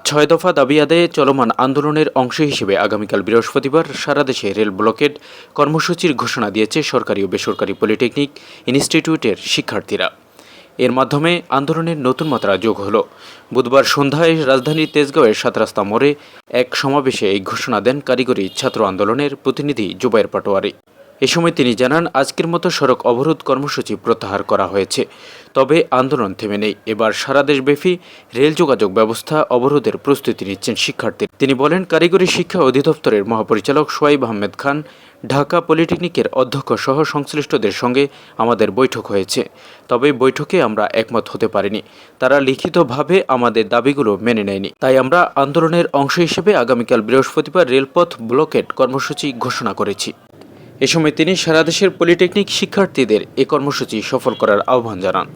৬ দফা দাবি আদায়ে চলমান আন্দোলনের অংশ হিসেবে আগামীকাল বৃহস্পতিবার সারা দেশে রেল ব্লকেড কর্মসূচির ঘোষণা দিয়েছে সরকারি ও বেসরকারি পলিটেকনিক ইনস্টিটিউটের শিক্ষার্থীরা। এর মাধ্যমে আন্দোলনের নতুন মাত্রা যোগ হলো। বুধবার সন্ধ্যায় রাজধানীর তেজগাঁওয়ের ৭ রাস্তা মোড়ে এক সমাবেশে এই ঘোষণা দেন কারিগরি ছাত্র আন্দোলনের প্রতিনিধি জুবায়ের পাটোয়ারি। এ সময় তিনি জানান, আজকের মতো সড়ক অবরোধ কর্মসূচি প্রত্যাহার করা হয়েছে, তবে আন্দোলন থেমে নেই। এবার সারা দেশব্যাপী রেল যোগাযোগ ব্যবস্থা অবরোধের প্রস্তুতি নিচ্ছেন শিক্ষার্থীরা। তিনি বলেন, কারিগরি শিক্ষা অধিদপ্তরের মহাপরিচালক সোয়াইব আহমেদ খান, ঢাকা পলিটেকনিকের অধ্যক্ষ সহ সংশ্লিষ্টদের সঙ্গে আমাদের বৈঠক হয়েছে, তবে বৈঠকে আমরা একমত হতে পারিনি। তারা লিখিতভাবে আমাদের দাবিগুলো মেনে নেয়নি, তাই আমরা আন্দোলনের অংশ হিসেবে আগামীকাল বৃহস্পতিবার রেলপথ ব্লকেড কর্মসূচি ঘোষণা করেছি। এ সময় তিনি সারা দেশের পলিটেকনিক শিক্ষার্থীদের এ কর্মসূচি সফল করার আহ্বান জানান।